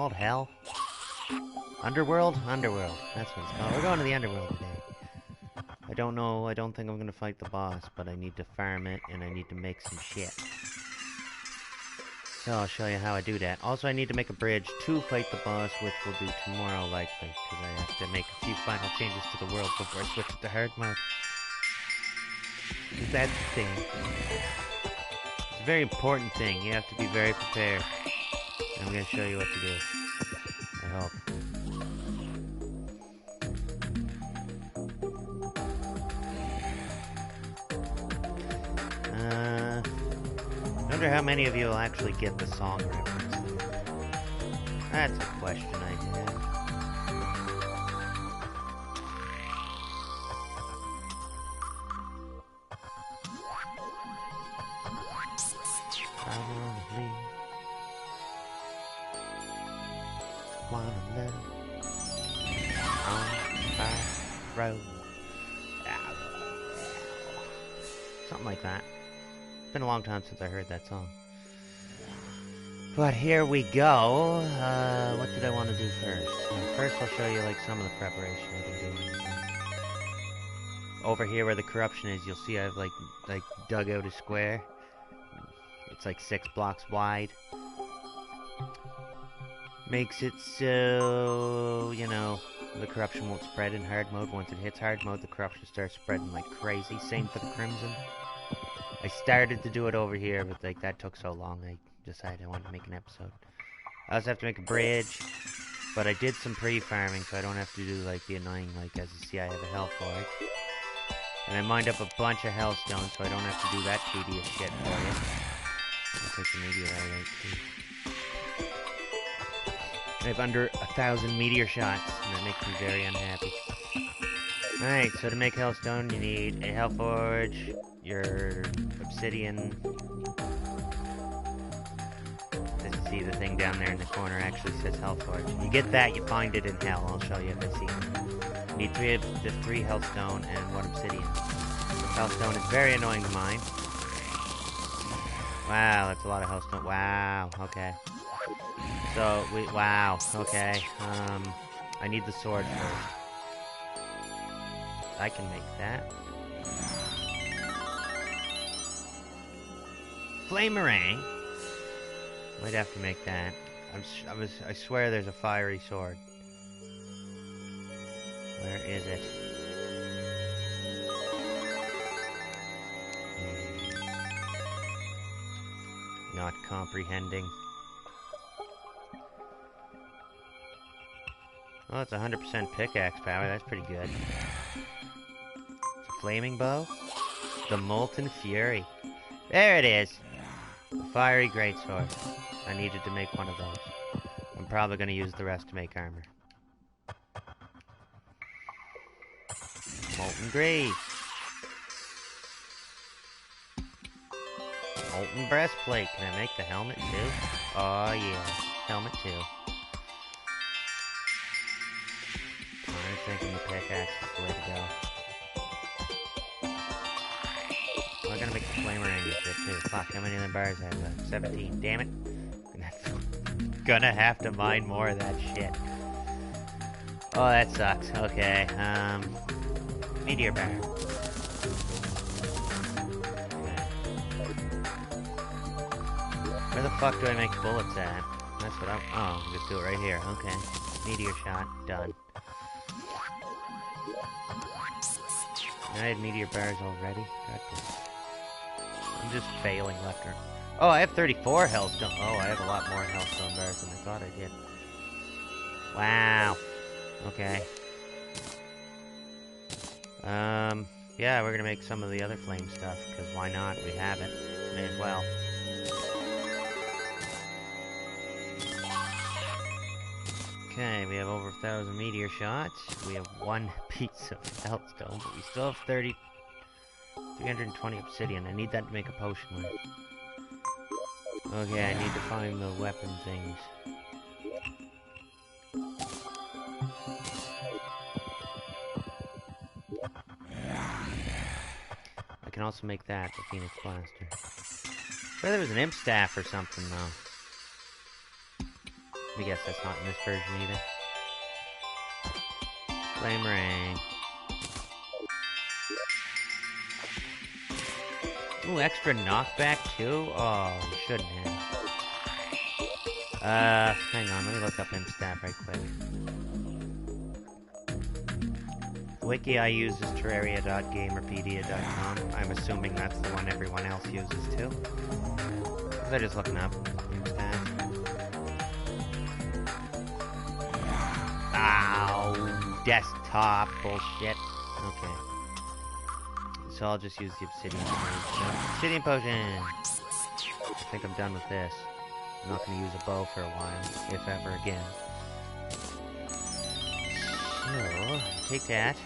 called? Hell? Underworld? Underworld. That's what it's called. We're going to the Underworld today. I don't know. I don't think I'm going to fight the boss, but I need to farm it, and I need to make some shit. So I'll show you how I do that. Also, I need to make a bridge to fight the boss, which we'll do tomorrow, likely, because I have to make a few final changes to the world before I switch it to hard mode. That's the thing. It's a very important thing. You have to be very prepared. And I'm going to show you what to do. I hope. I wonder how many of you will actually get the song reference there. That's a question I have. Probably wanna live on my road. Something like that. It's been a long time since I heard that song. But here we go. What did I want to do first? First I'll show you like some of the preparation I've been doing. Over here where the corruption is, you'll see I've like dug out a square. It's like 6 blocks wide. Makes it so, you know, the corruption won't spread in hard mode. Once it hits hard mode, the corruption starts spreading like crazy. Same for the crimson. I started to do it over here, but like that took so long, I decided I wanted to make an episode. I also have to make a bridge, but I did some pre-farming, so I don't have to do like the annoying, like as you see I have a hell forge. And I mined up a bunch of hellstones, so I don't have to do that tedious shit for you. I'll take the meteorite out too. I have under 1,000 meteor shots, and that makes me very unhappy. Alright, so to make hellstone, you need a hellforge, your obsidian. As you see, the thing down there in the corner actually says hellforge. You get that, you find it in hell. I'll show you if I see it. You need three hellstone and 1 obsidian. Hellstone is very annoying to mine. Wow, that's a lot of hellstone. Wow, okay. So, wow, okay. I need the sword first. I can make that. Flamerang. Might have to make that. I swear there's a fiery sword. Where is it? Not comprehending. Oh, it's 100% pickaxe power. That's pretty good. Flaming bow? The Molten Fury. There it is! The Fiery Greatsword. I needed to make one of those. I'm probably going to use the rest to make armor. Molten Grease. Molten Breastplate. Can I make the helmet too? Oh yeah. Helmet too. I'm thinking the pickaxe is the way to go. I gotta make the flamerang with it too. Fuck, how many of them bars have I? 17. Damn it. Gonna have to mine more of that shit. Oh, that sucks. Okay, meteor bar. Okay. Where the fuck do I make bullets at? That's what I'm... Oh, just do it right here. Okay. Meteor shot. Done. I had meteor bars already. God damn. I'm just failing left or... Oh, I have 34 hellstone. Oh, I have a lot more hellstone bars than I thought I did. Wow. Okay. Yeah, we're gonna make some of the other flame stuff, because why not? We have it. May as well. Okay, we have over 1,000 meteor shots. We have 1 piece of hellstone, but we still have 320 obsidian. I need that to make a potion with. Okay, I need to find the weapon things. I can also make that, the Phoenix Blaster. I swear there was an imp staff or something, though. I guess that's not in this version either. Flamerang. Ooh, extra knockback too? Oh, you shouldn't have. Hang on, let me look up him stat right quick. The wiki I use is Terraria.gamerpedia.com. I'm assuming that's the one everyone else uses too. They're just looking up him stats. Ow, desktop bullshit. Okay. So I'll just use the obsidian potion. Obsidian potion! I think I'm done with this. I'm not going to use a bow for a while, if ever again. So, take that.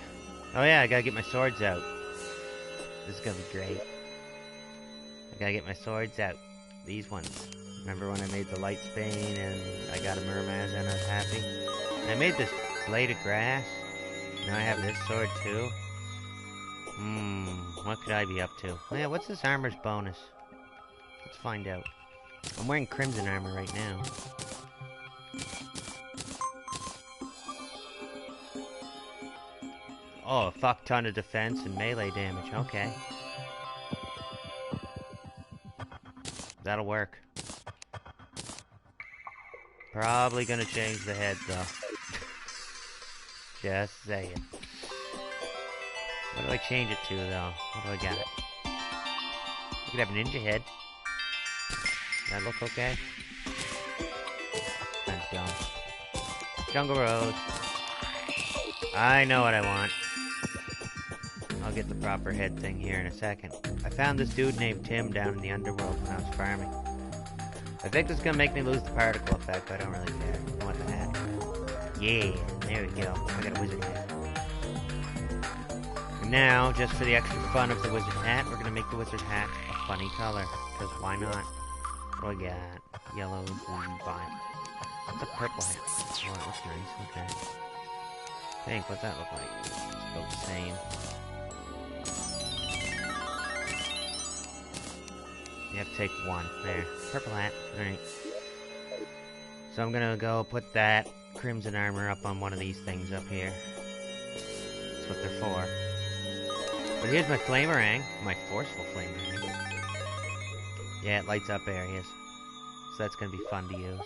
Oh yeah, I gotta get my swords out. This is gonna be great. I gotta get my swords out. These ones. Remember when I made the light Spain and I got a Mermaz and I was happy? And I made this blade of grass. Now I have this sword too. What could I be up to? Oh yeah, what's this armor's bonus? Let's find out. I'm wearing crimson armor right now. Oh, a fuck ton of defense and melee damage. Okay. That'll work. Probably gonna change the head though. Just saying. What do I change it to though? What do I got? I could have a ninja head. That look okay? That's dumb. Jungle Rose. I know what I want. I'll get the proper head thing here in a second. I found this dude named Tim down in the underworld when I was farming. I think this is gonna make me lose the particle effect, but I don't really care. I want the hat. Yeah, there we go. I got a wizard hat. And now, just for the extra fun of the wizard hat, we're gonna make the wizard hat a funny color. Because why not? What do we got? Yellow, green, fine. What's a purple hat? Oh, that looks nice. Okay. Pink, what's that look like? It's about the same. You have to take one. There. Purple hat. Alright. So I'm gonna go put that crimson armor up on one of these things up here. That's what they're for. But here's my flamerang. My forceful flamerang. Yeah, it lights up areas. So that's gonna be fun to use.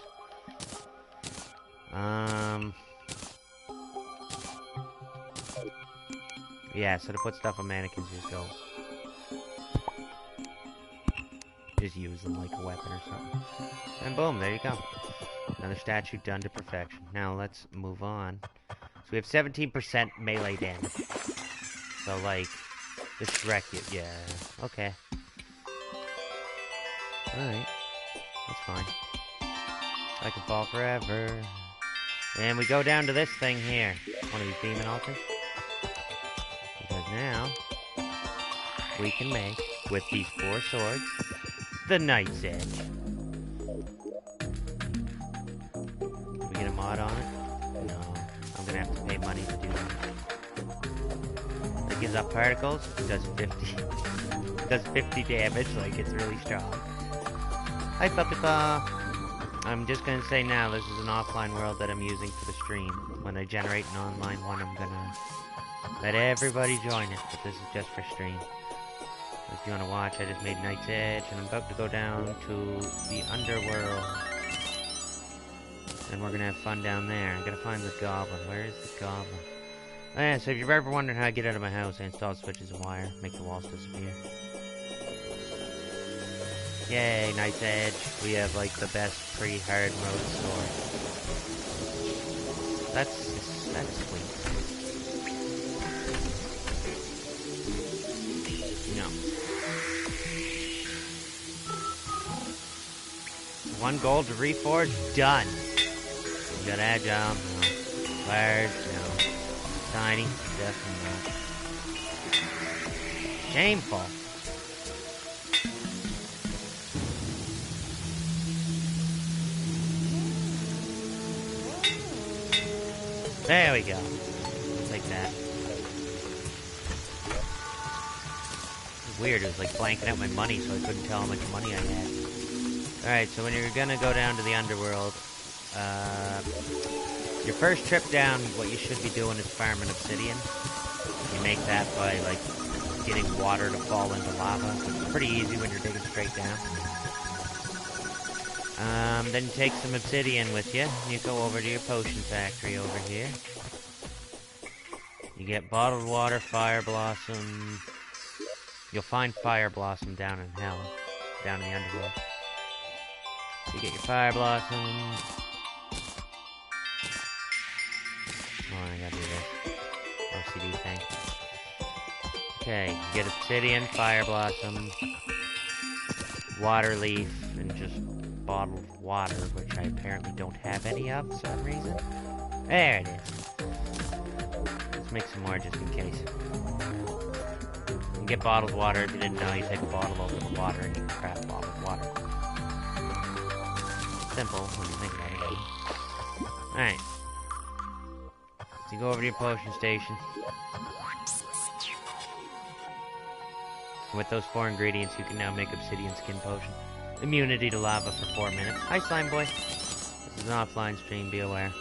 Yeah, so to put stuff on mannequins, you just go... Just use them like a weapon or something. And boom, there you go. Another statue done to perfection. Now let's move on. So we have 17% melee damage. So like, the Shrek, yeah, okay. Alright, that's fine. I can fall forever. And we go down to this thing here. One of these demon altars. Because now, we can make, with these 4 swords, the Knight's Edge. Can we get a mod on it? No. I'm gonna have to pay money to do that. It gives up particles. It does 50. It does 50 damage, like it's really strong. Hi, Puppypaw. I'm just gonna say now, this is an offline world that I'm using for the stream. When I generate an online one, I'm gonna let everybody join it, but this is just for stream. If you want to watch, I just made Knight's Edge, and I'm about to go down to the underworld. And we're gonna have fun down there. I gotta find the goblin. Where is the goblin? Oh yeah, so if you're ever wondering how I get out of my house, I install switches and wire, make the walls disappear. Yay, Knight's Edge. We have like the best pre-hard mode sword. That's sweet. No. 1 gold to reforge, done. You got agile, no. Large, no. Tiny, definitely not. Shameful. There we go. I'll take that. It was weird, it was like blanking out my money so I couldn't tell how much money I had. Alright, so when you're gonna go down to the underworld, Your first trip down, what you should be doing is farming obsidian. You make that by, like, getting water to fall into lava. It's pretty easy when you're digging straight down. Then you take some obsidian with you, and you go over to your potion factory over here. You get bottled water, fire blossom. You'll find fire blossom down in hell, down in the underworld. So you get your fire blossom. Oh, I gotta do this OCD thing. Okay, you get obsidian, fire blossom, water leaf, and just bottled water, which I apparently don't have any of for some reason. There it is. Let's make some more just in case. You can get bottled water. If you didn't know, you take a bottle over the water and you can craft bottled water. Simple when you think about it. Alright. So you go over to your potion station. With those 4 ingredients, you can now make obsidian skin potion. Immunity to lava for 4 minutes. Hi, slime boy. This is an offline stream, be aware.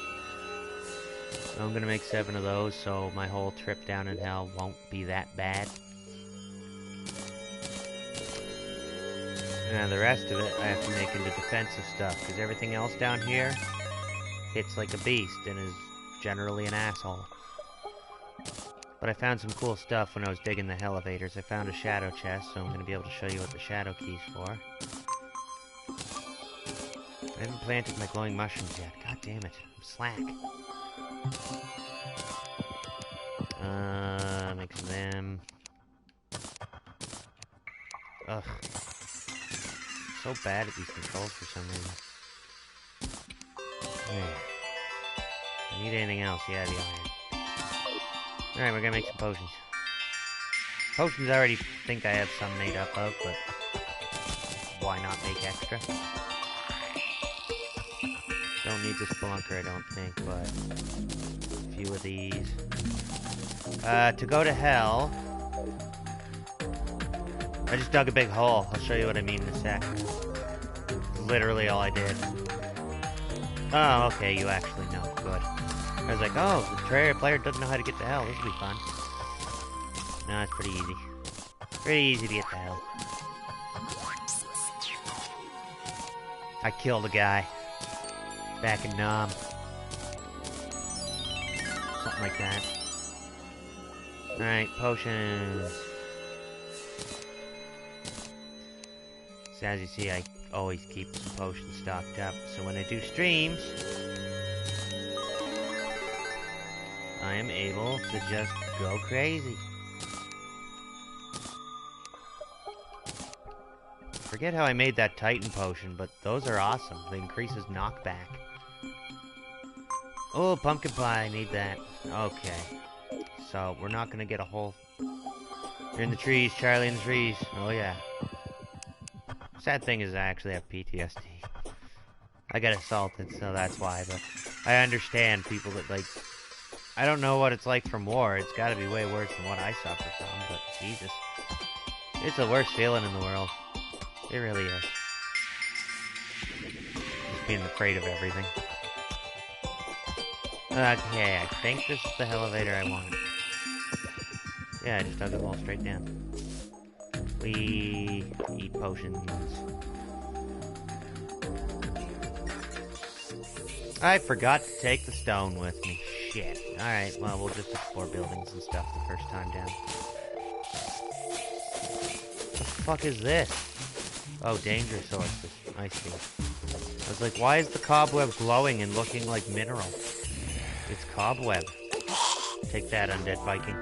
I'm gonna make 7 of those, so my whole trip down in hell won't be that bad. Now the rest of it, I have to make into defensive stuff, because everything else down here hits like a beast and is generally an asshole. But I found some cool stuff when I was digging the Hellevators. I found a shadow chest, so I'm going to be able to show you what the shadow key's for. I haven't planted my glowing mushrooms yet. God damn it. I'm slack. Make some of them. Ugh. I'm so bad at these controls for some reason. Yeah. I need anything else? Yeah, the iron. Alright, we're gonna make some potions. Potions I already think I have some made up of, but why not make extra? Don't need the spelunker, I don't think, but a few of these. To go to hell, I just dug a big hole. I'll show you what I mean in a sec. Literally all I did. Oh, okay, you actually know. Good. I was like, oh, the Terraria player doesn't know how to get to hell. This will be fun. No, it's pretty easy. Pretty easy to get to hell. I killed a guy. Back in Nom. Something like that. Alright, potions. So as you see, I always keep some potions stocked up. So when I do streams, I am able to just go crazy. Forget how I made that Titan potion, but those are awesome. They increases knockback. Oh, pumpkin pie, I need that. Okay. So, we're not gonna get a whole... You're in the trees, Charlie in the trees. Oh yeah. Sad thing is I actually have PTSD. I got assaulted, so that's why, but I understand people that, like... I don't know what it's like from war. It's gotta be way worse than what I suffer from, but Jesus. It's the worst feeling in the world. It really is. Just being afraid of everything. Okay, I think this is the elevator I want. Yeah, I just dug a hole straight down. We eat potions. I forgot to take the stone with me. Shit. Alright, well, we'll just explore buildings and stuff the first time down. What the fuck is this? Oh, danger sources. I see. I was like, why is the cobweb glowing and looking like mineral? It's cobweb. Take that, undead Viking.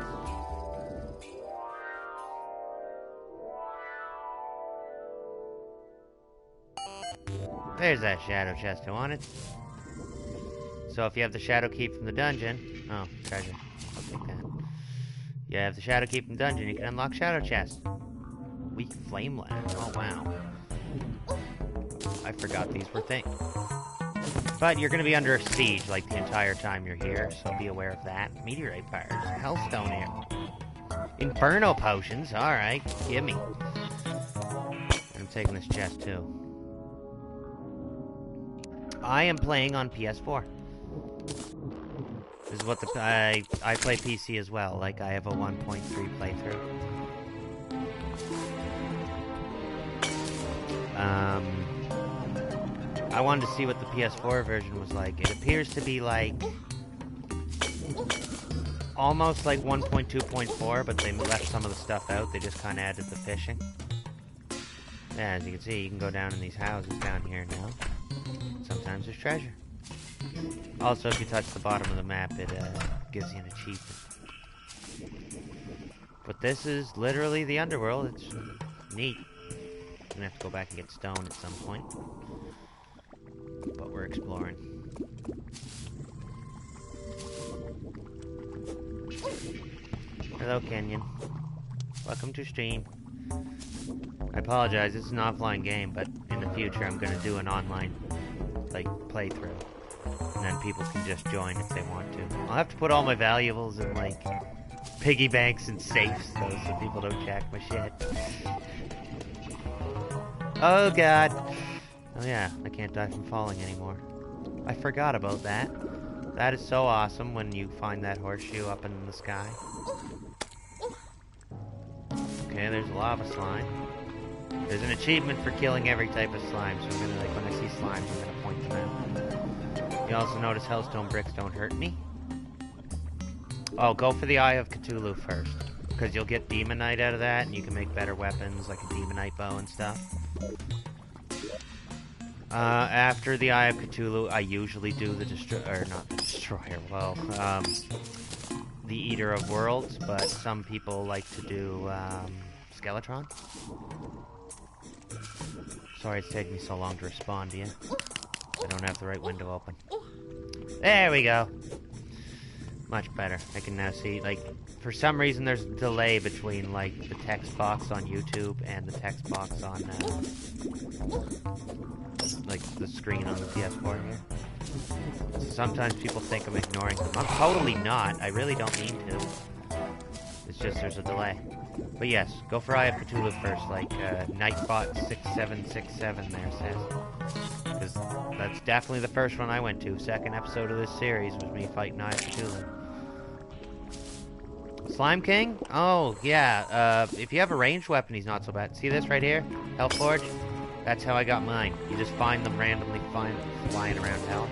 There's that shadow chest I wanted. So if you have the shadow key from the dungeon... Oh, treasure. I'll take that. You have the shadow key from the dungeon, you can unlock shadow chest. Weak flame ladder. Oh, wow. I forgot these were things. But you're going to be under siege like the entire time you're here, so be aware of that. Meteorite fires. Hellstone air. Inferno potions. Alright, give me. And I'm taking this chest too. I am playing on PS4. This is what I play PC as well. Like, I have a 1.3 playthrough. I wanted to see what the PS4 version was like. It appears to be like almost like 1.2.4, but they left some of the stuff out. They just kind of added the fishing. Yeah, as you can see, you can go down in these houses down here now. Sometimes there's treasure. Also, if you touch the bottom of the map, it gives you an achievement. But this is literally the underworld. It's neat. I'm gonna have to go back and get stone at some point. But we're exploring. Hello, Kenyon. Welcome to stream. I apologize, this is an offline game, but in the future I'm gonna do an online, like, playthrough. And then people can just join if they want to. I'll have to put all my valuables in, like, piggy banks and safes, though, so people don't jack my shit. Oh, God. Oh, yeah, I can't die from falling anymore. I forgot about that. That is so awesome when you find that horseshoe up in the sky. Okay, there's a lava slime. There's an achievement for killing every type of slime, so I'm gonna, like, when I see slimes, I'm gonna point them out. You also notice hellstone bricks don't hurt me. Oh, go for the Eye of Cthulhu first, because you'll get demonite out of that, and you can make better weapons, like a demonite bow and stuff. After the Eye of Cthulhu, I usually do the the Eater of Worlds, but some people like to do, Skeletron. Sorry it's taking me so long to respond to you. I don't have the right window open. There we go. Much better. I can now see, like, for some reason there's a delay between, like, the text box on YouTube and the text box on, like, the screen on the PS4 here. So sometimes people think I'm ignoring them. I'm totally not. I really don't mean to. It's just there's a delay. But yes, go for Eye of Cthulhu first, like Nightbot6767 there says. Because that's definitely the first one I went to. Second episode of this series was me fighting Eye of Cthulhu. Slime King? Oh, yeah. If you have a ranged weapon, he's not so bad. See this right here? Hellforge? That's how I got mine. You just find them randomly flying around hell.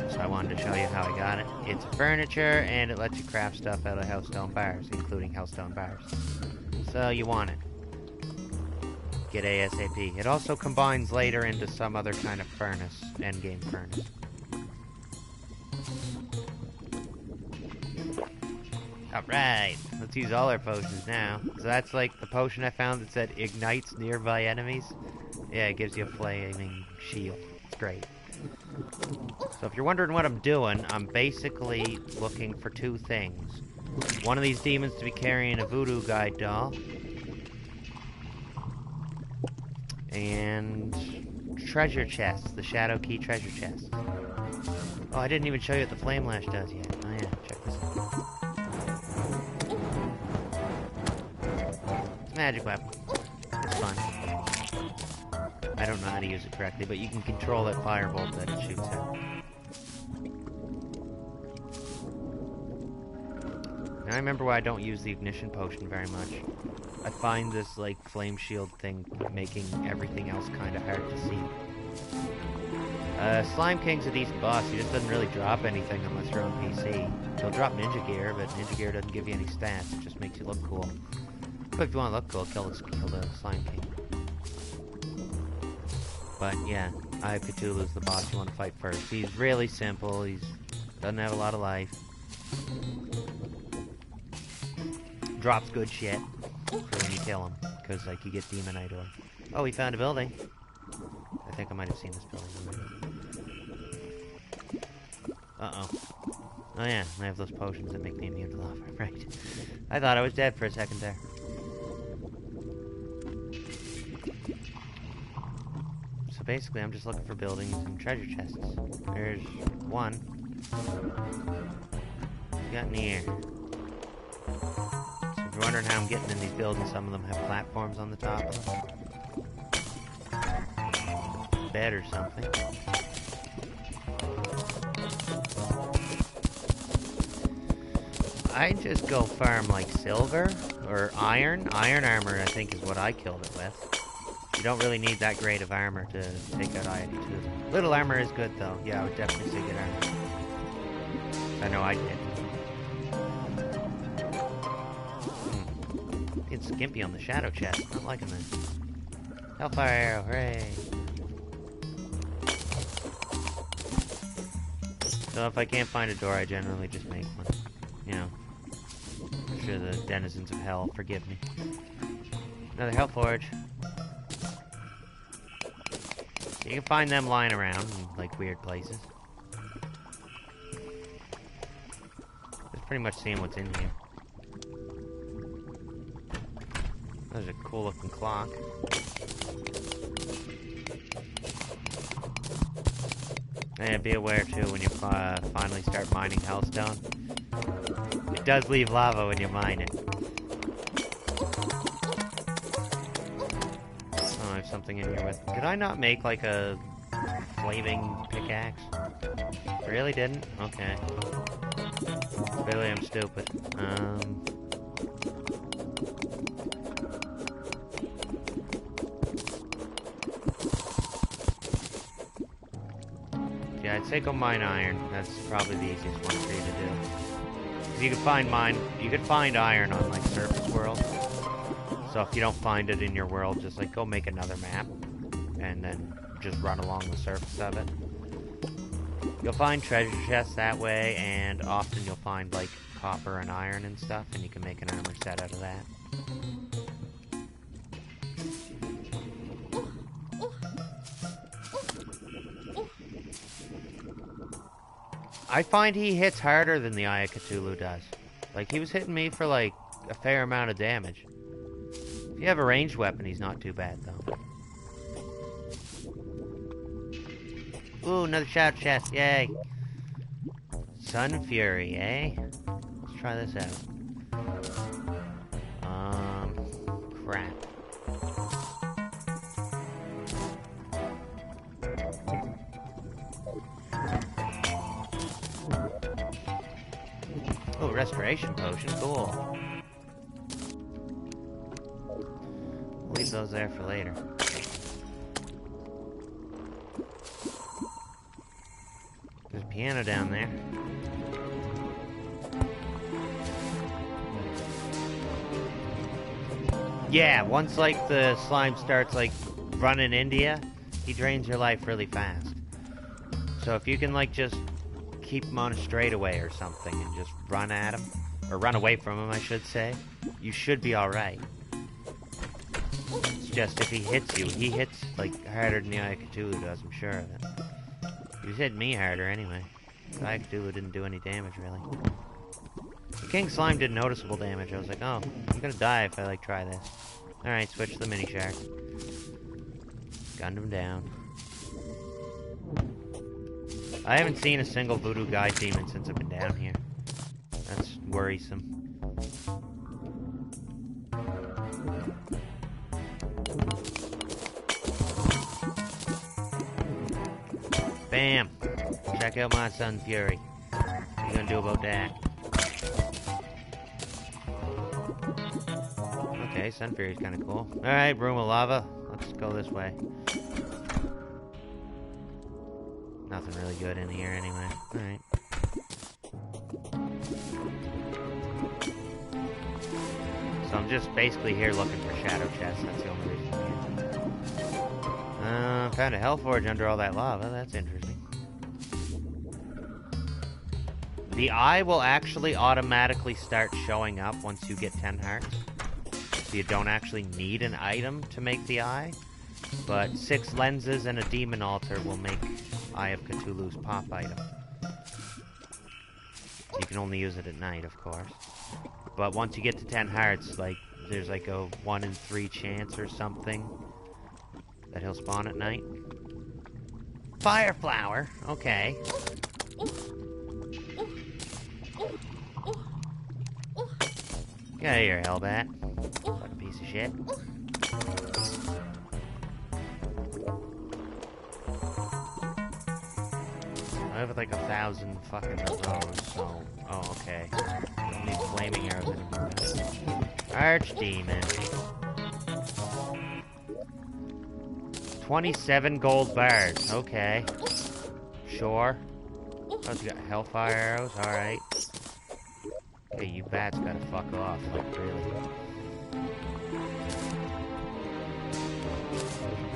So I wanted to show you how I got it. It's furniture, and it lets you craft stuff out of hellstone bars, including hellstone bars. So you want it. Get ASAP. It also combines later into some other kind of furnace, endgame furnace. Alright, let's use all our potions now. So that's like the potion I found that said ignites nearby enemies. Yeah, it gives you a flaming shield. It's great. So if you're wondering what I'm doing, I'm basically looking for two things. One of these demons to be carrying a voodoo guide doll. And treasure chests, the shadow key treasure chests. Oh, I didn't even show you what the flame lash does yet. Oh yeah, check this out. Magic weapon. It's fun. I don't know how to use it correctly, but you can control that firebolt that it shoots out. Now I remember why I don't use the ignition potion very much. I find this, like, flame shield thing making everything else kind of hard to see. Slime King's a decent boss. He just doesn't really drop anything unless you're on PC. He'll drop ninja gear, but ninja gear doesn't give you any stats. It just makes you look cool. But if you want to look cool, kill the Slime King. But yeah, Eye of Cthulhu is the boss you want to fight first. He's really simple. He doesn't have a lot of life. Drops good shit for when you kill him, because like you get demonite ore. Oh, we found a building. I think I might have seen this building already. Uh-oh. Oh yeah, I have those potions that make me immune to lava. Right. I thought I was dead for a second there. So basically, I'm just looking for buildings and treasure chests. There's one. What you got in the air? So if you're wondering how I'm getting in these buildings, some of them have platforms on the top of them. bed or something. I just go farm like silver or iron. Iron armor, I think, is what I killed it with. You don't really need that great of armor to take out IAK2. Little armor is good though. Yeah, I would definitely say good armor. I know I did. It's skimpy on the shadow chest. Not liking this. Hellfire arrow, hooray! So if I can't find a door, I generally just make one. You know. I'm sure the denizens of hell forgive me. Another hell forge. You can find them lying around in, like, weird places. Just pretty much seeing what's in here. There's a cool looking clock. And be aware too when you finally start mining hellstone. It does leave lava when you mine it. Oh, I have something in here with... Did I not make like a flaming pickaxe? Really didn't? Okay. Clearly I'm stupid. Yeah, I'd say go mine iron. That's probably the easiest one for you to do. Because you can find iron on like surface world. So if you don't find it in your world, just like go make another map and then just run along the surface of it. You'll find treasure chests that way, and often you'll find like copper and iron and stuff, and you can make an armor set out of that. I find he hits harder than the Eye of Cthulhu does. Like, he was hitting me for, like, a fair amount of damage. If you have a ranged weapon, he's not too bad, though. Ooh, another shout chest, yay! Sun Fury, eh? Let's try this out. Crap. Oh, restoration potion, cool. We'll leave those there for later. There's a piano down there. Yeah, once like the slime starts like running India, he drains your life really fast. So if you can like just keep him on a straightaway or something and just run at him, or run away from him I should say, you should be alright. It's just if he hits you, he hits like harder than the Eye of Cthulhu does, I'm sure of it. He was hitting me harder anyway. The Eye of Cthulhu didn't do any damage really. The King Slime did noticeable damage. I was like, oh, I'm gonna die if I like try this. Alright, switch to the mini shark. Gunned him down. I haven't seen a single voodoo guide demon since I've been down here. That's worrisome. Bam! Check out my Sun Fury. What are you gonna do about that? Okay, Sun Fury's kinda cool. Alright, room of lava. Let's go this way. Nothing really good in here anyway. Alright. So I'm just basically here looking for shadow chests. That's the only reason I'm here. Found a hellforge under all that lava. That's interesting. The eye will actually automatically start showing up once you get 10 hearts. So you don't actually need an item to make the eye. But 6 lenses and a demon altar will make Eye of Cthulhu's pop item. You can only use it at night, of course. But once you get to 10 hearts, like, there's like a 1 in 3 chance or something that he'll spawn at night. Fire flower, okay. Get out of here, Hellbat. Fucking piece of shit. I have like 1,000 fucking of those, so... Oh, okay. I don't need flaming arrows anymore. Archdemon. 27 gold bars. Okay. Sure. Oh, you got hellfire arrows? Alright. Okay, you bats gotta fuck off. Like, really.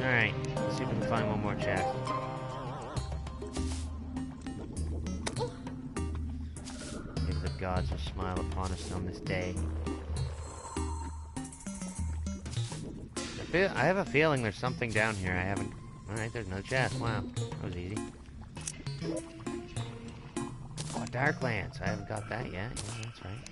Alright. Let's see if we can find one more chest. Give the gods a smile upon us on this day. I have a feeling there's something down here I haven't... Alright, there's no chest. Wow. That was easy. Oh, Darklands. I haven't got that yet. Yeah, that's right.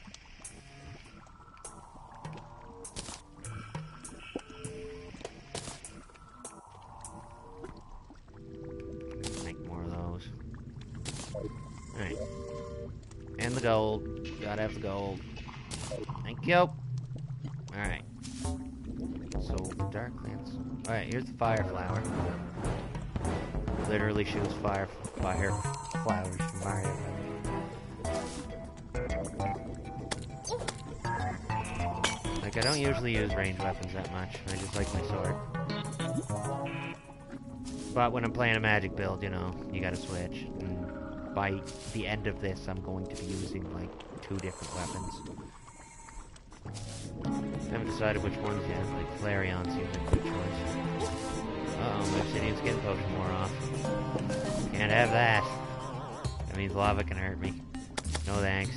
Make more of those. Alright. And the gold. Gotta have the gold. Thank you. Alright. So, Darklands. Alright, here's the fire flower. Literally shoots fire flowers from Mario. Like, I don't usually use ranged weapons that much. I just like my sword. But when I'm playing a magic build, you know, you gotta switch. And by the end of this, I'm going to be using, like, 2 different weapons. I haven't decided which ones yet. Like, Flareon seems like a good choice. Uh-oh, my obsidian skin potion wore off. Can't have that. That means lava can hurt me. No thanks.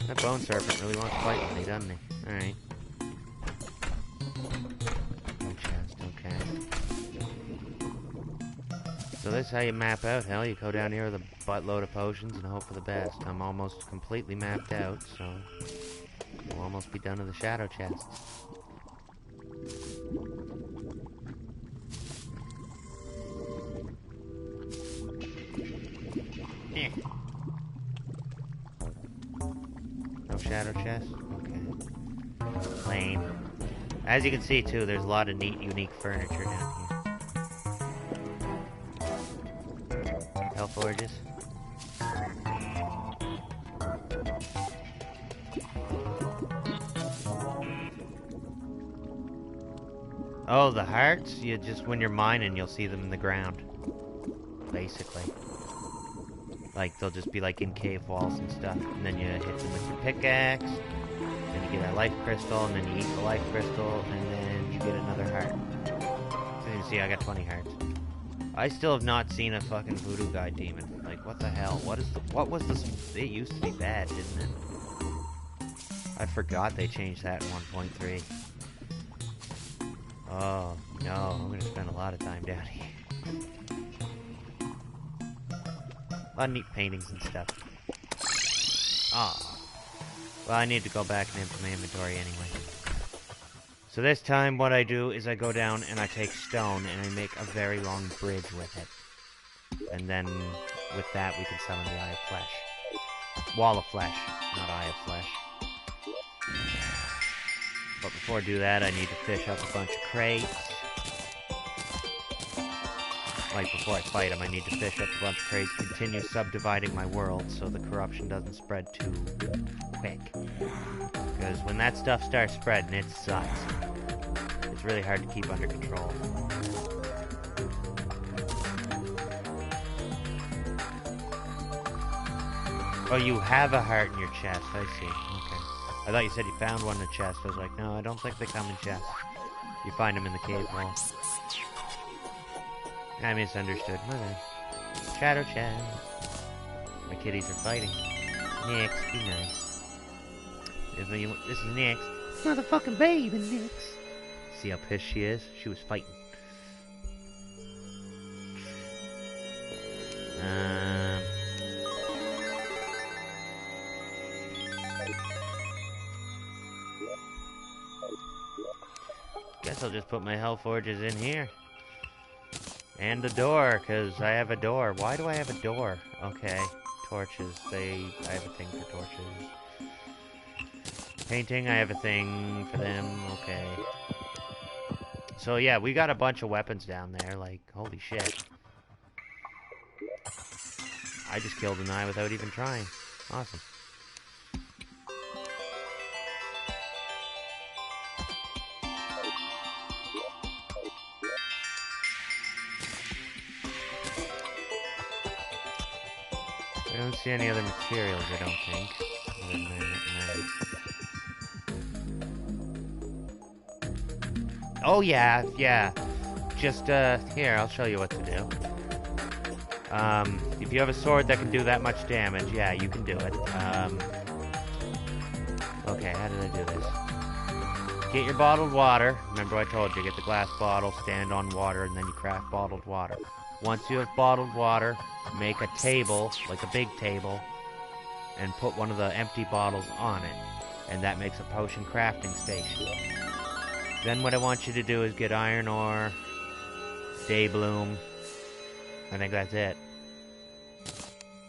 That bone serpent really wants to fight with me, doesn't he? Alright. No chest, okay. So this is how you map out, hell. You go down here with a buttload of potions and hope for the best. I'm almost completely mapped out, so... we'll almost be done with the shadow chests. Eh. No shadow chest? Okay. Lame. As you can see, too, there's a lot of neat, unique furniture down here. Hell forges. Oh, the hearts? You just, when you're mining, you'll see them in the ground. Basically. Like, they'll just be like in cave walls and stuff. And then you hit them with your pickaxe. Then you get a life crystal, and then you eat the life crystal, and then you get another heart. So you can see I got 20 hearts. I still have not seen a fucking voodoo guy demon. Like, what the hell? What was this? It used to be bad, didn't it? I forgot they changed that in 1.3. Oh, no. I'm gonna spend a lot of time down here. A lot of neat paintings and stuff. Ah. Well, I need to go back and empty my inventory anyway. So this time what I do is I go down and I take stone and I make a very long bridge with it. And then with that we can summon the Eye of Flesh. Wall of Flesh, not Eye of Flesh. But before I do that I need to fish up a bunch of crates. Like before I fight him I need to fish up a bunch of crates, continue subdividing my world so the corruption doesn't spread too quick. Because when that stuff starts spreading, it sucks. It's really hard to keep under control. Oh, you have a heart in your chest, I see. Okay. I thought you said you found one in the chest. I was like, no, I don't think they come in chests. You find them in the cave wall. I misunderstood. My bad. Shadow chest. My kitties are fighting. Nix, be nice. This is Nix. Motherfucking baby, Nix. See how pissed she is? She was fighting. Guess I'll just put my hell forges in here. And a door, because I have a door. Why do I have a door? Okay. Torches. I have a thing for torches. Painting, I have a thing for them. Okay. So yeah, we got a bunch of weapons down there, like, holy shit. I just killed an eye without even trying. Awesome. I don't see any other materials, I don't think. Other than that, no. Oh yeah, yeah. Just, here, I'll show you what to do. If you have a sword that can do that much damage, yeah, you can do it. Okay, how did I do this? Get your bottled water. Remember I told you, get the glass bottle, stand on water, and then you craft bottled water. Once you have bottled water, make a table, like a big table, and put one of the empty bottles on it. And that makes a potion crafting station. Then what I want you to do is get iron ore, day bloom. I think that's it.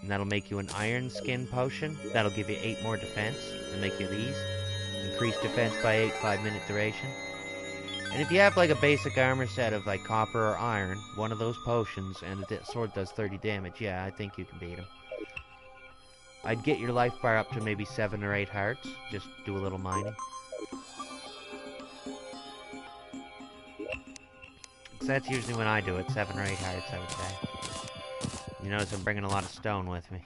And that'll make you an iron skin potion. That'll give you 8 more defense and make you these. Increase defense by 8, 5-minute duration. And if you have like a basic armor set of like copper or iron, one of those potions and a sword does 30 damage, yeah, I think you can beat him. I'd get your life bar up to maybe 7 or 8 hearts. Just do a little mining. So that's usually when I do it, 7 or 8 hearts, I would say. You notice I'm bringing a lot of stone with me.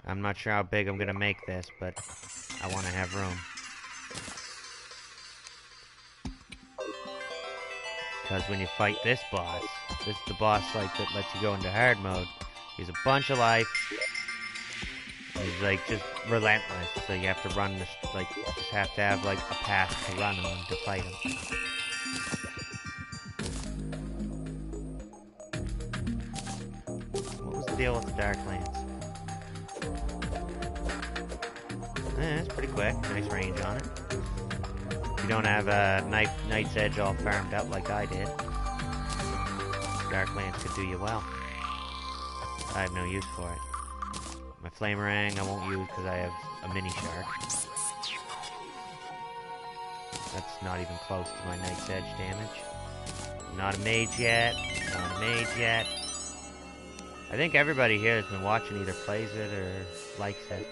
I'm not sure how big I'm gonna make this, but I want to have room. Because when you fight this is the boss like that lets you go into hard mode. He's a bunch of life. He's like just relentless, so you have to run this, like, just have to have like a path to run on to fight him. Deal with the Darklands. It's pretty quick. Nice range on it. If you don't have a Night's Edge all farmed up like I did, Darklands could do you well. I have no use for it. My Flamerang I won't use because I have a mini shark. That's not even close to my Night's Edge damage. Not a mage yet. Not a mage yet. I think everybody here has been watching either plays it or likes it.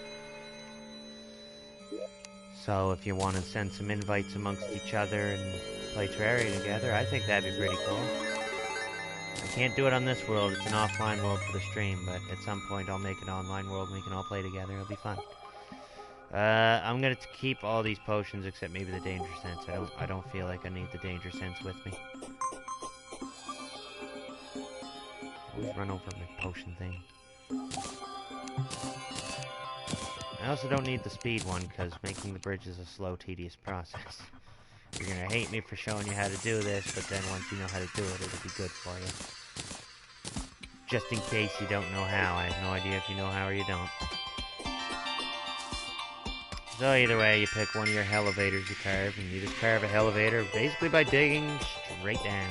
So if you want to send some invites amongst each other and play Terraria together, I think that'd be pretty cool. I can't do it on this world, it's an offline world for the stream, but at some point I'll make an online world and we can all play together, it'll be fun. I'm gonna keep all these potions except maybe the Danger Sense. I don't feel like I need the Danger Sense with me. Always run over my potion thing. I also don't need the speed one, because making the bridge is a slow, tedious process. You're gonna hate me for showing you how to do this, but then once you know how to do it, it'll be good for you. Just in case you don't know how. I have no idea if you know how or you don't. So either way, you pick one of your Hellevators you carve, and you just carve a Hellevator basically by digging straight down.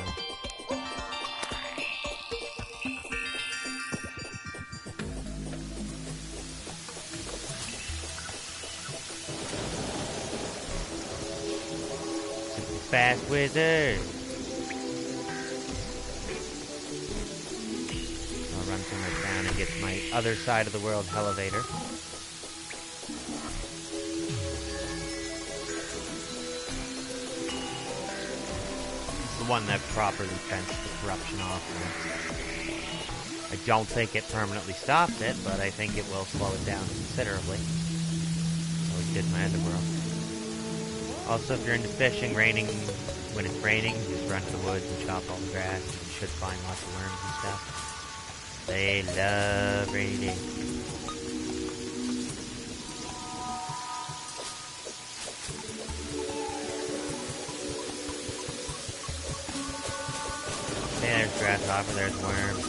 Fast wizard! I'll run somewhere down and get to my other side of the world Hellevator. It's the one that properly fends the corruption off. I don't think it permanently stops it, but I think it will slow it down considerably. So we did my other world. Also, if you're into fishing, when it's raining, just run to the woods and chop all the grass, and you should find lots of worms and stuff. They love rainy days. There's grasshopper, there's worms.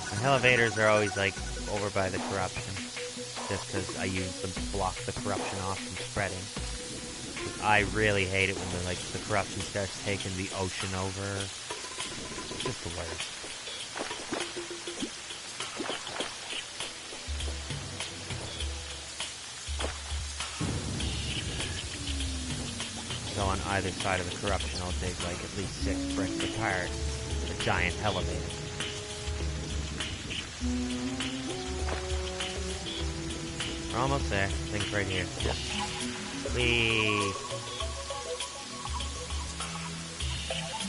The Hellevators are always, like, over by the corruption. Just because I use them to block the corruption off from spreading. I really hate it when the corruption starts taking the ocean over. It's just the worst. So on either side of the corruption, I'll dig like at least 6 bricks apart. A giant elevator. We're almost there. I think right here. Whee!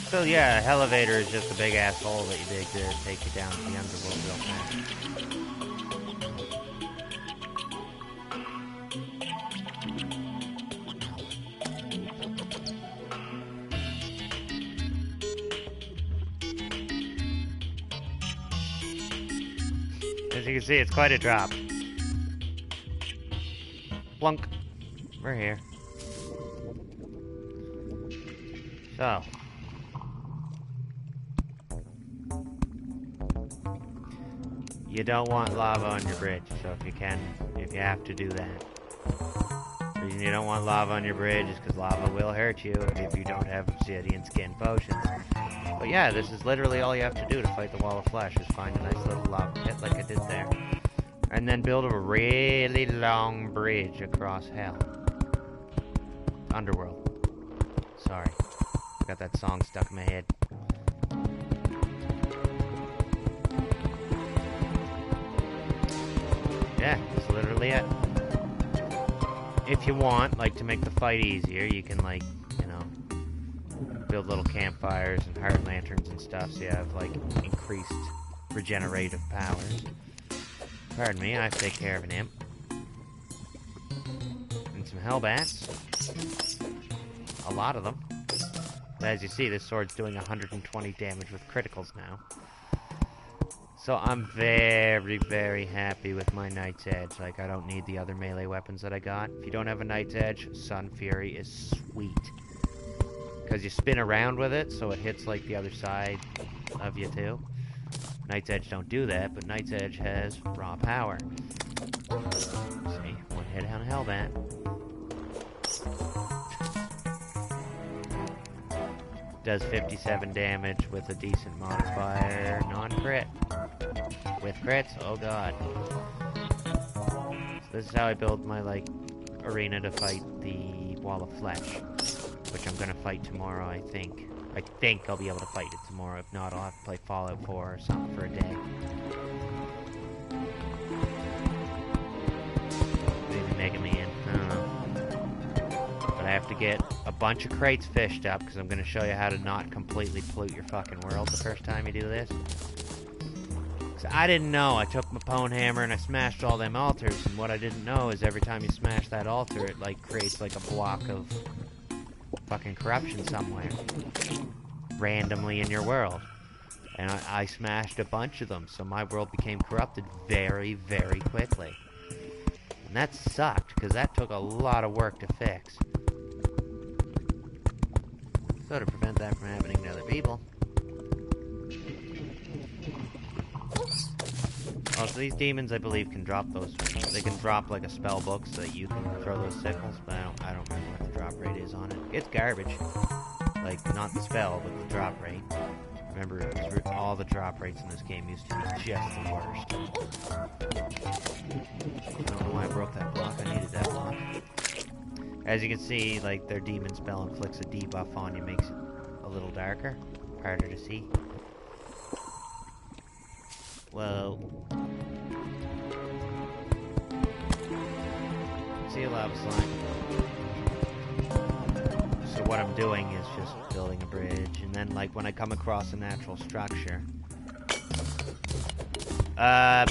So yeah, a Hellevator is just a big ass hole that you dig to take you down to the underworld real fast. As you can see, it's quite a drop. Plunk. We're here. So. You don't want lava on your bridge, so if you have to do that. The reason you don't want lava on your bridge is because lava will hurt you if you don't have obsidian skin potions. But yeah, this is literally all you have to do to fight the wall of flesh, is find a nice little lava pit like I did there. And then build a really long bridge across hell. Underworld. Sorry. I got that song stuck in my head. Yeah, that's literally it. If you want, like, to make the fight easier, you can, like, you know, build little campfires and heart lanterns and stuff, so you have, like, increased regenerative powers. Pardon me, I have to take care of an imp. And some hellbats. A lot of them. But as you see, this sword's doing 120 damage with criticals now. So I'm very, very happy with my Knight's Edge. Like, I don't need the other melee weapons that I got. If you don't have a Knight's Edge, Sun Fury is sweet. Because you spin around with it, so it hits, like, the other side of you, too. Knight's Edge don't do that, but Knight's Edge has raw power. See, one hit on Hellbat. Does 57 damage with a decent modifier, non-crit. With crits, oh god. So this is how I build my, like, arena to fight the Wall of Flesh, which I'm gonna fight tomorrow, I think. I think I'll be able to fight it tomorrow. If not, I'll have to play Fallout 4 or something for a day. Maybe Mega Man, I don't know. But I have to get a bunch of crates fished up, because I'm going to show you how to not completely pollute your fucking world the first time you do this. So I didn't know. I took my pwn hammer and I smashed all them altars, and what I didn't know is every time you smash that altar, it, like, creates, like, a block of fucking corruption somewhere randomly in your world, and I smashed a bunch of them, so my world became corrupted very, very quickly, and that sucked because that took a lot of work to fix. So to prevent that from happening to other people, oh, so these demons, I believe, can drop those. They can drop like a spell book so that you can throw those sickles, but I don't remember what the drop rate is on it. It's garbage. Like, not the spell, but the drop rate. Remember, all the drop rates in this game used to be just the worst. I don't know why I broke that block. I needed that block. As you can see, like, their demon spell inflicts a debuff on you, makes it a little darker, harder to see. Whoa. See a lava slime. So what I'm doing is just building a bridge, and then, like, when I come across a natural structure, I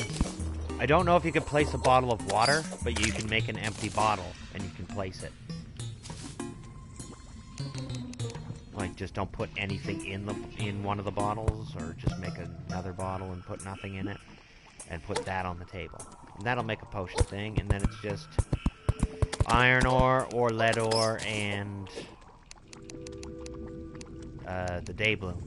don't know if you can place a bottle of water, but you can make an empty bottle and you can place it. Like, just don't put anything in one of the bottles, or just make another bottle and put nothing in it, and put that on the table. And that'll make a potion thing, and then it's just iron ore or lead ore and the day bloom.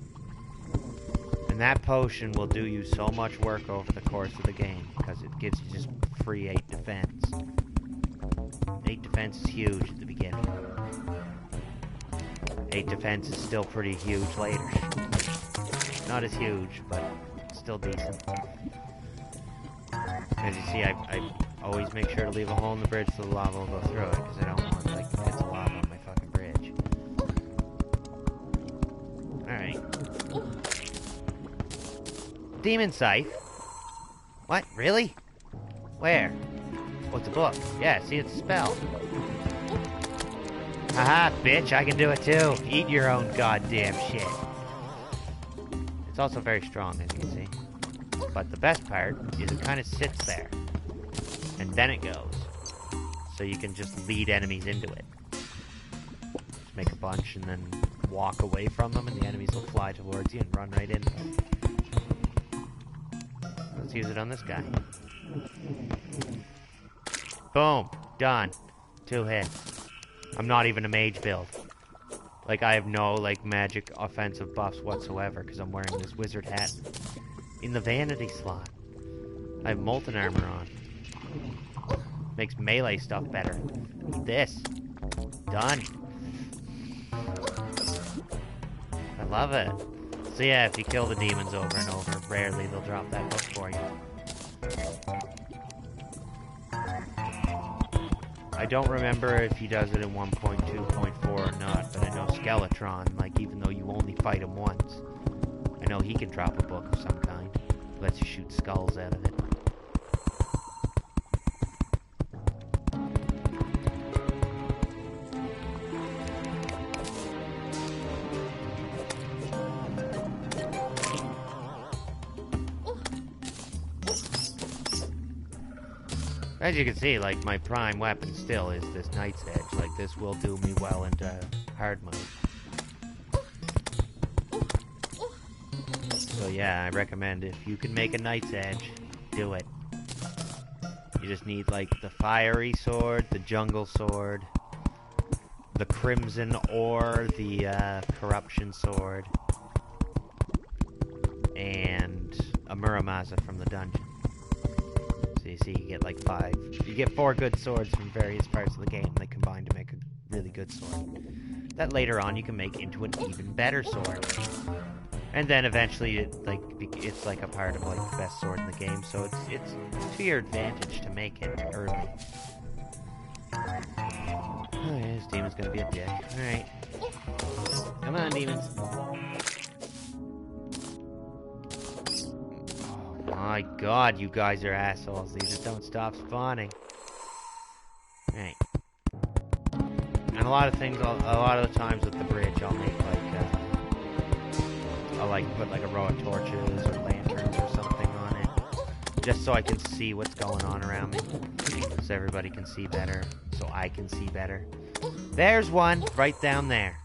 And that potion will do you so much work over the course of the game, because it gives you just free 8 defense. 8 defense is huge at the beginning. 8 defense is still pretty huge later. Not as huge, but still decent. As you see, I always make sure to leave a hole in the bridge so the lava will go through it, because I don't want, like, pits of lava on my fucking bridge. Alright. Demon Scythe? What? Really? Where? Oh, it's a book. Yeah, see, it's a spell. Haha, bitch, I can do it too. Eat your own goddamn shit. It's also very strong, as you can see. But the best part is it kind of sits there. And then it goes. So you can just lead enemies into it. Just make a bunch and then walk away from them and the enemies will fly towards you and run right into them. Let's use it on this guy. Boom! Done. 2 hits. I'm not even a mage build. Like, I have no, like, magic offensive buffs whatsoever because I'm wearing this wizard hat in the vanity slot. I have molten armor on. Makes melee stuff better. Eat this. Done. I love it. So yeah, if you kill the demons over and over, rarely they'll drop that book for you. I don't remember if he does it in 1.2.4 or not, but I know Skeletron, like, even though you only fight him once, I know he can drop a book of some kind. Lets you shoot skulls out of it. As you can see, like, my prime weapon still is this Knight's Edge. Like, this will do me well into hard mode. So yeah, I recommend if you can make a Knight's Edge, do it. You just need, like, the fiery sword, the jungle sword, the crimson or the corruption sword, and a Muramasa from the dungeon. So you see, you get like 5. You get 4 good swords from various parts of the game. They combine to make a really good sword. That later on you can make into an even better sword. And then eventually, it's like a part of like the best sword in the game. So it's to your advantage to make it early. Oh yeah, this demon's gonna be a dick. All right, come on, demons. My god, you guys are assholes. These just don't stop spawning. Right. And a lot of things, a lot of the times with the bridge, I'll make like, I'll like put like a row of torches or lanterns or something on it. Just so I can see what's going on around me. So everybody can see better. So I can see better. There's one, right down there.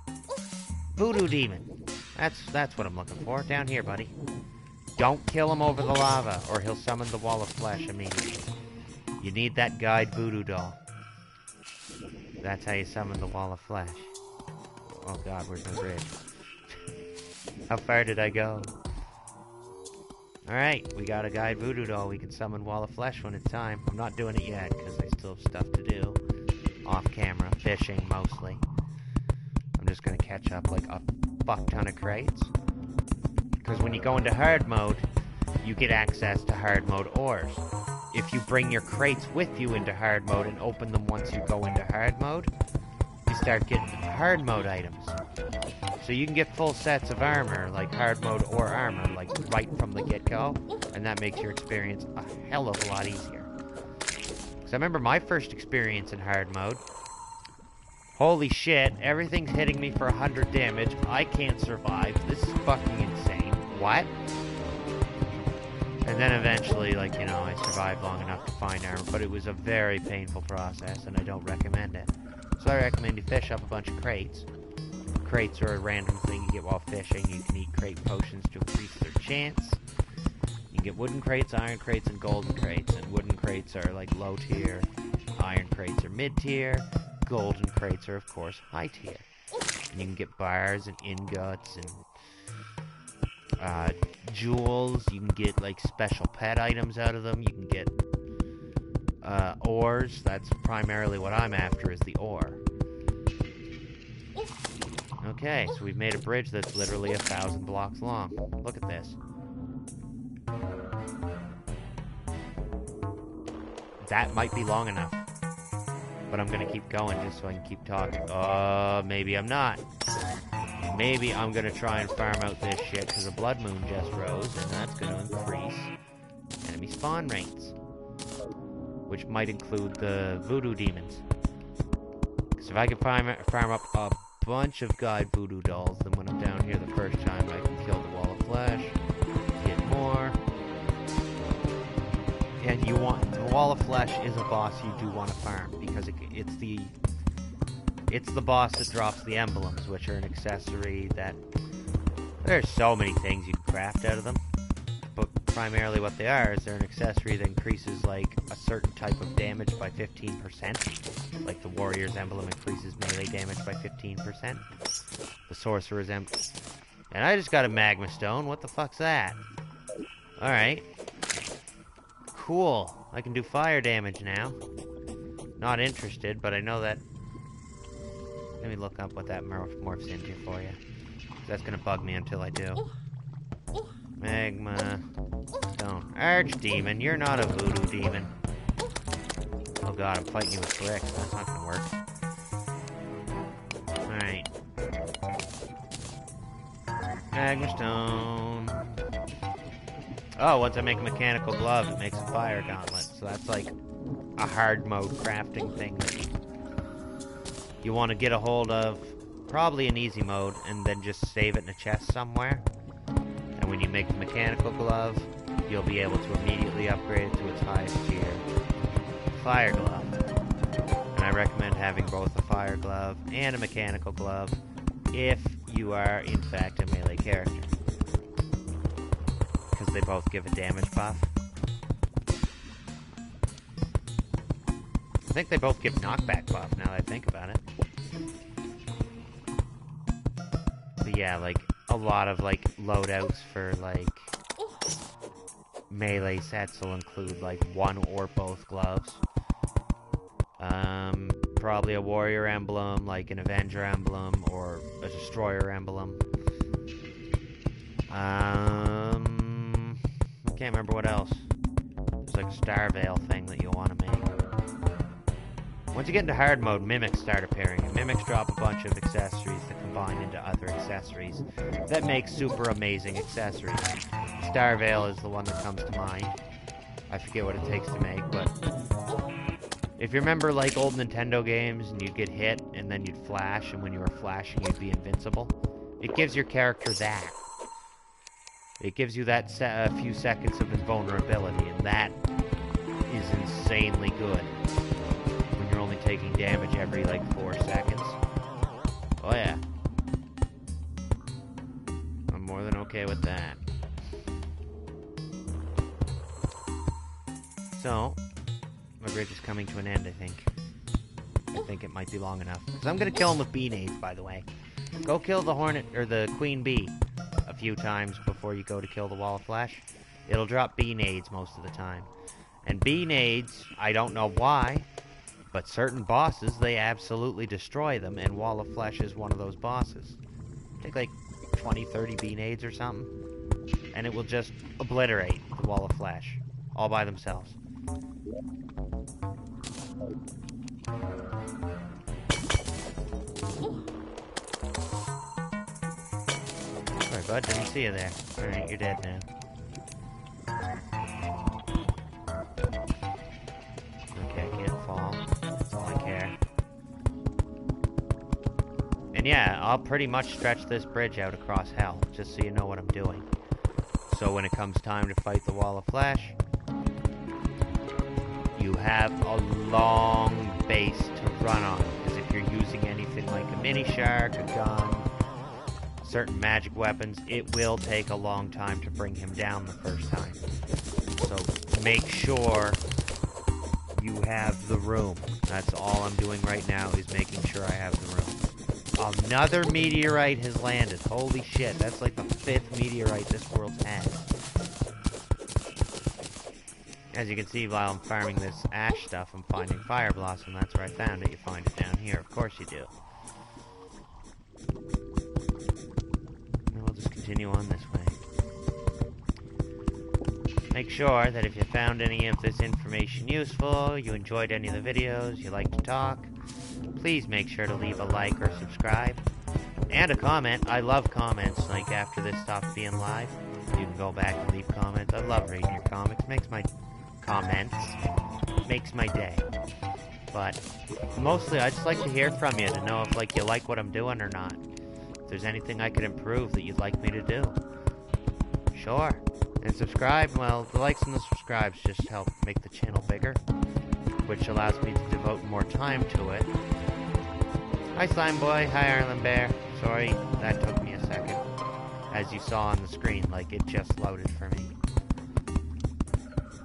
Voodoo demon. That's what I'm looking for. Down here, buddy. Don't kill him over the lava, or he'll summon the wall of flesh immediately. You need that guide voodoo doll. That's how you summon the wall of flesh. Oh god, where's my bridge? How far did I go? Alright, we got a guide voodoo doll. We can summon wall of flesh when it's time. I'm not doing it yet, because I still have stuff to do. Off camera, fishing mostly. I'm just gonna catch up like a fuck ton of crates. Because when you go into hard mode, you get access to hard mode ores. If you bring your crates with you into hard mode and open them once you go into hard mode, you start getting hard mode items. So you can get full sets of armor, like hard mode or armor, like right from the get-go, and that makes your experience a hell of a lot easier. Because I remember my first experience in hard mode. Holy shit, everything's hitting me for 100 damage. I can't survive. This is fucking insane. What? And then eventually, like, you know, I survived long enough to find armor, but it was a very painful process, and I don't recommend it. So I recommend you fish up a bunch of crates. Crates are a random thing you get while fishing. You can eat crate potions to increase their chance. You can get wooden crates, iron crates, and golden crates. And wooden crates are, like, low tier. Iron crates are mid tier. Golden crates are, of course, high tier. And you can get bars and ingots and jewels. You can get like special pet items out of them. You can get ores. That's primarily what I'm after, is the ore. Okay, so we've made a bridge that's literally 1,000 blocks long. Look at this. That might be long enough. But I'm gonna keep going just so I can keep talking. Maybe I'm not. maybe I'm gonna try and farm out this shit because a blood moon just rose, and that's gonna increase enemy spawn rates, which might include the voodoo demons. Because if I can farm up a bunch of guide voodoo dolls, then when I'm down here the first time, I can kill the wall of flesh, get more. And the wall of flesh is a boss you do want to farm because it's the boss that drops the emblems, which are an accessory that there's so many things you can craft out of them. But primarily what they are is they're an accessory that increases like a certain type of damage by 15%. Like the warrior's emblem increases melee damage by 15%. The sorcerer's emblem. And I just got a magma stone. What the fuck's that? Alright. Cool. I can do fire damage now. Not interested, but I know that... Let me look up what that morphs into for you. That's gonna bug me until I do. Magma stone. Archdemon, you're not a voodoo demon. Oh god, I'm fighting you with bricks. That's not gonna work. Alright. Magma stone. Oh, once I make a mechanical glove, it makes a fire gauntlet. So that's like a hard mode crafting thing that you want to get a hold of. Probably an easy mode, and then just save it in a chest somewhere. And when you make the mechanical glove, you'll be able to immediately upgrade it to its highest tier. Fire glove. And I recommend having both a fire glove and a mechanical glove if you are, in fact, a melee character. Because they both give a damage buff. I think they both give knockback buff, now that I think about it. But yeah, like, a lot of, like, loadouts for, like, melee sets will include, like, one or both gloves. Probably a warrior emblem, like an avenger emblem, or a destroyer emblem. I can't remember what else. There's like a star veil thing that you'll want to make. Once you get into hard mode, mimics start appearing, and mimics drop a bunch of accessories that combine into other accessories that make super amazing accessories. Star veil is the one that comes to mind. I forget what it takes to make, but if you remember like old Nintendo games and you'd get hit and then you'd flash, and when you were flashing you'd be invincible, it gives your character that. It gives you that a few seconds of invulnerability, and that is insanely good when you're only taking damage every like 4 seconds. Oh yeah. I'm more than okay with that. So, my bridge is coming to an end, I think. I think it might be long enough. Because I'm going to kill him with bee nades, by the way. Go kill the hornet, or the queen bee, a few times before you go to kill the wall of flesh. It'll drop bee nades most of the time. And bee nades, I don't know why, but certain bosses, they absolutely destroy them, and wall of flesh is one of those bosses. Take like 20, 30 bee nades or something, and it will just obliterate the wall of flesh, all by themselves. Sorry, bud, didn't see you there. Alright, you're dead now. Okay, I can't fall. That's all I care. And yeah, I'll pretty much stretch this bridge out across hell, just so you know what I'm doing. So when it comes time to fight the wall of flesh, you have a long base to run on, because if you're using anything like a mini shark, a gun, certain magic weapons, it will take a long time to bring him down the first time. So make sure you have the room. That's all I'm doing right now, is making sure I have the room. Another meteorite has landed. Holy shit, that's like the 5th meteorite this world's had. As you can see, while I'm farming this ash stuff, I'm finding fire blossom. That's where I found it. You find it down here. Of course you do. And we'll just continue on this way. Make sure that if you found any of this information useful, you enjoyed any of the videos, you like to talk, please make sure to leave a like or subscribe. And a comment. I love comments. Like, after this stops being live, you can go back and leave comments. I love reading your comments. Makes my day. But mostly, I just like to hear from you to know if, like, you like what I'm doing or not. If there's anything I could improve that you'd like me to do. Sure. And subscribe, well, the likes and the subscribes just help make the channel bigger, which allows me to devote more time to it. Hi, Slime Boy. Hi, Ireland Bear. Sorry, that took me a second. As you saw on the screen, like, it just loaded for me.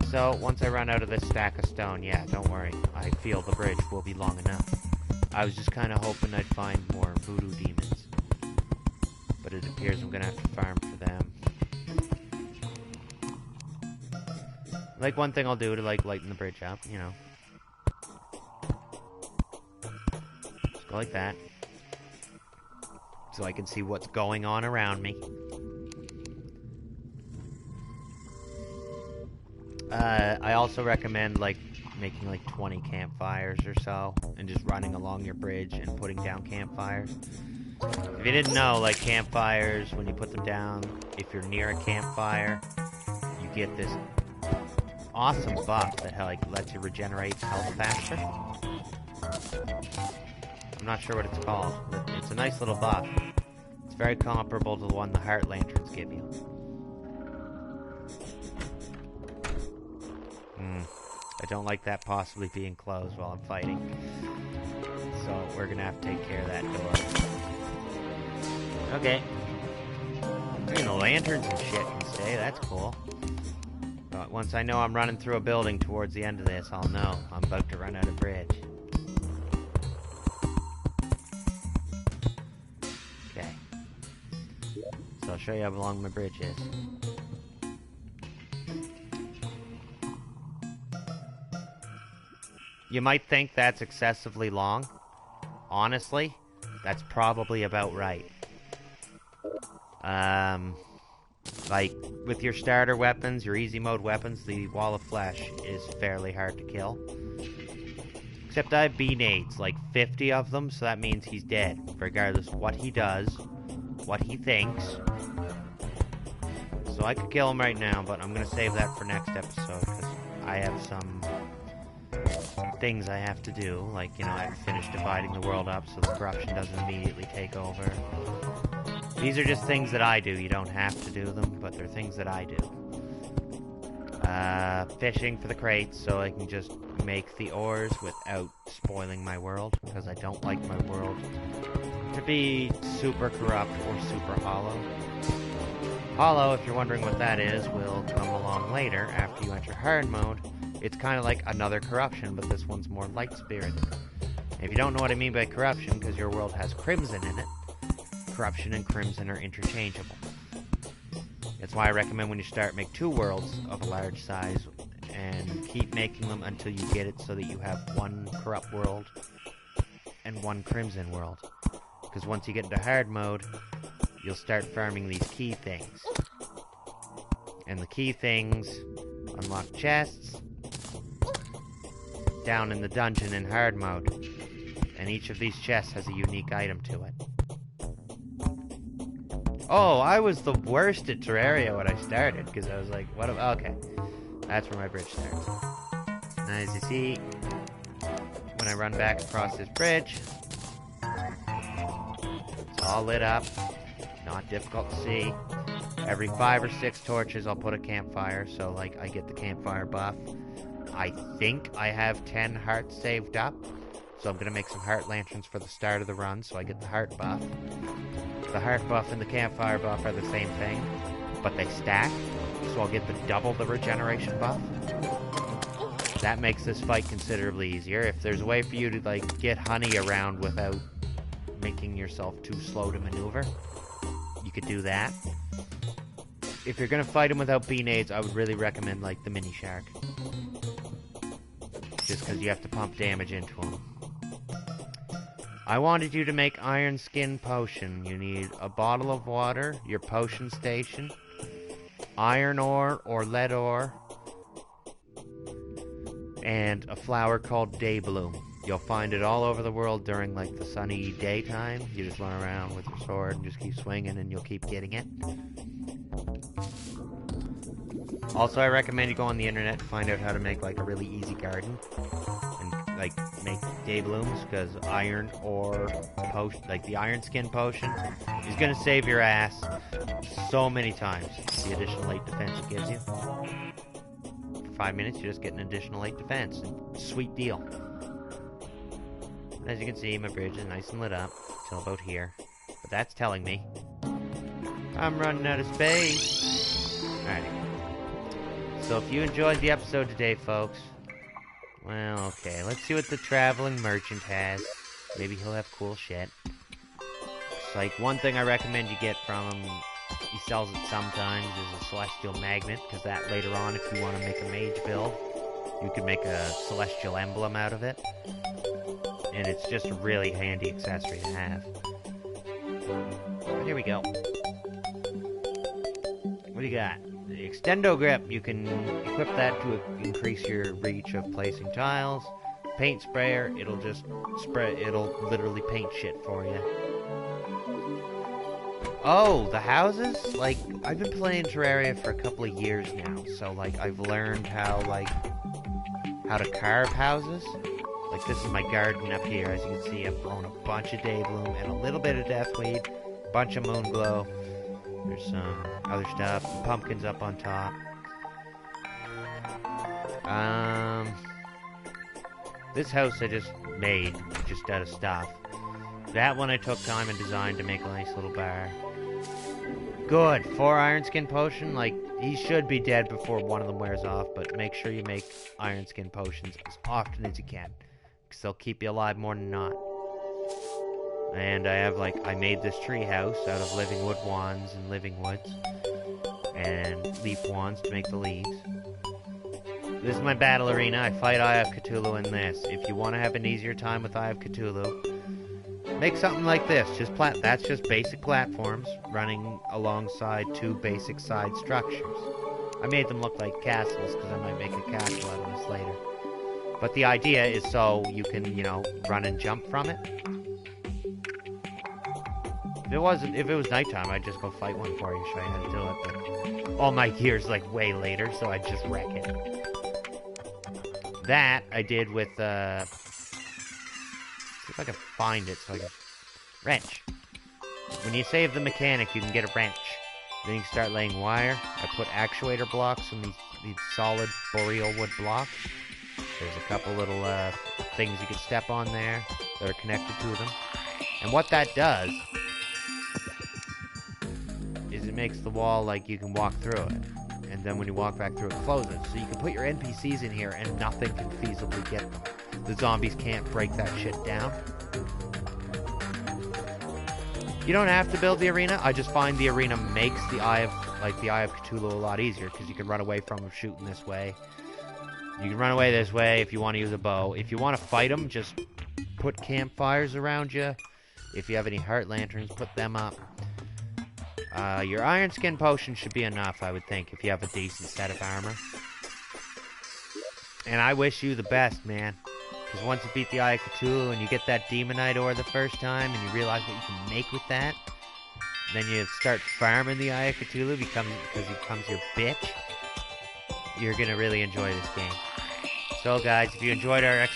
So, once I run out of this stack of stone, yeah, don't worry. I feel the bridge will be long enough. I was just kind of hoping I'd find more voodoo demons. But it appears I'm gonna have to farm for them. Like, one thing I'll do to, like, lighten the bridge up, you know. Just go like that. So I can see what's going on around me. I also recommend, like, making, like, 20 campfires or so, and just running along your bridge and putting down campfires. If you didn't know, like, campfires, when you put them down, if you're near a campfire, you get this awesome buff that, like, lets you regenerate health faster. I'm not sure what it's called, but it's a nice little buff. It's very comparable to the one the heart lanterns give you. I don't like that possibly being closed while I'm fighting. So we're gonna have to take care of that door. Okay. The lanterns and shit can stay, that's cool. But once I know I'm running through a building towards the end of this, I'll know I'm about to run out of bridge. Okay. So I'll show you how long my bridge is. You might think that's excessively long. Honestly, that's probably about right. Like, with your starter weapons, your easy mode weapons, the wall of flesh is fairly hard to kill. Except I have B-nades, like 50 of them, so that means he's dead. Regardless of what he does, what he thinks. So I could kill him right now, but I'm gonna save that for next episode, because I have some things I have to do. Like, you know, I have to finish dividing the world up so the corruption doesn't immediately take over. These are just things that I do. You don't have to do them, but they're things that I do. Fishing for the crates so I can just make the ores without spoiling my world, because I don't like my world to be super corrupt or super hollow. Hollow, if you're wondering what that is, will come along later after you enter hard mode. It's kind of like another corruption, but this one's more light-spirited. If you don't know what I mean by corruption, because your world has crimson in it, corruption and crimson are interchangeable. That's why I recommend when you start, make 2 worlds of a large size, and keep making them until you get it so that you have 1 corrupt world and 1 crimson world. Because once you get into hard mode, you'll start farming these key things. And the key things unlock chests down in the dungeon in hard mode. And each of these chests has a unique item to it. Oh, I was the worst at Terraria when I started, because I was like, what if, okay. That's where my bridge starts. Now, as you see, when I run back across this bridge, it's all lit up, not difficult to see. Every 5 or 6 torches, I'll put a campfire, so, like, I get the campfire buff. I think I have 10 hearts saved up, so I'm gonna make some heart lanterns for the start of the run, so I get the heart buff. The heart buff and the campfire buff are the same thing, but they stack, so I'll get double the regeneration buff. That makes this fight considerably easier. If there's a way for you to, like, get honey around without making yourself too slow to maneuver, you could do that. If you're gonna fight him without B-nades, I would really recommend, like, the mini shark. Just because you have to pump damage into him. I wanted you to make iron skin potion. You need a bottle of water, your potion station, iron ore or lead ore, and a flower called day bloom. You'll find it all over the world during like the sunny daytime. You just run around with your sword and just keep swinging and you'll keep getting it. Also, I recommend you go on the internet to find out how to make like a really easy garden and like make day blooms, because iron or potion, like the iron skin potion, is gonna save your ass so many times. The additional 8 defense it gives you. For 5 minutes, you just get an additional 8 defense. And sweet deal. As you can see, my bridge is nice and lit up till about here. But that's telling me I'm running out of space. Alright. So if you enjoyed the episode today, folks, well, okay, let's see what the traveling merchant has. Maybe he'll have cool shit. It's like one thing I recommend you get from him, he sells it sometimes, is a celestial magnet, because that later on, if you want to make a mage build, you can make a celestial emblem out of it. And it's just a really handy accessory to have. But here we go. What do you got? The Extendo Grip. You can equip that to increase your reach of placing tiles. Paint Sprayer. It'll just spray. It'll literally paint shit for you. Oh, the houses? Like, I've been playing Terraria for a couple of years now. So, like, I've learned how to carve houses. Like, this is my garden up here. As you can see, I've grown a bunch of Daybloom and a little bit of Deathweed, a bunch of Moonglow. There's some other stuff, pumpkins up on top. This house I just made, just out of stuff. That one I took time and designed to make a nice little bar. Good, 4 iron skin potion. Like, he should be dead before one of them wears off, but make sure you make iron skin potions as often as you can, because they'll keep you alive more than not. And I have, like, I made this tree house out of living wood wands and living woods. And leaf wands to make the leaves. This is my battle arena. I fight Eye of Cthulhu in this. If you want to have an easier time with Eye of Cthulhu, make something like this. That's just basic platforms running alongside 2 basic side structures. I made them look like castles because I might make a castle out of this later. But the idea is so you can, you know, run and jump from it. If it was nighttime, I'd just go fight one for you, show you how to do it. But all my gear's like way later, so I'd just wreck it. That I did with see if I can find it so I can wrench. When you save the mechanic, you can get a wrench. Then you can start laying wire. I put actuator blocks on these solid boreal wood blocks. There's a couple little things you can step on there that are connected to them. And what that does is it makes the wall like you can walk through it. And then when you walk back through it, closes. So you can put your NPCs in here and nothing can feasibly get them. The zombies can't break that shit down. You don't have to build the arena. I just find the arena makes the Eye of Cthulhu a lot easier, because you can run away from them shooting this way. You can run away this way if you want to use a bow. If you want to fight them, just put campfires around you. If you have any heart lanterns, put them up. Your iron skin potion should be enough, I would think, if you have a decent set of armor. And I wish you the best, man. Because once you beat the Eye of Cthulhu and you get that Demonite ore the first time and you realize what you can make with that, then you start farming the Eye of Cthulhu because he becomes your bitch. You're going to really enjoy this game. So guys, if you enjoyed our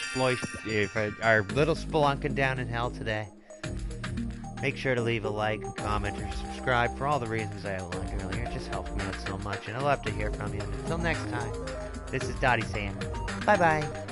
our little spelunking down in hell today, make sure to leave a like, comment, or subscribe for all the reasons I outlined earlier. It just helps me out so much, and I'd love to hear from you. Until next time, this is Dottie saying bye-bye.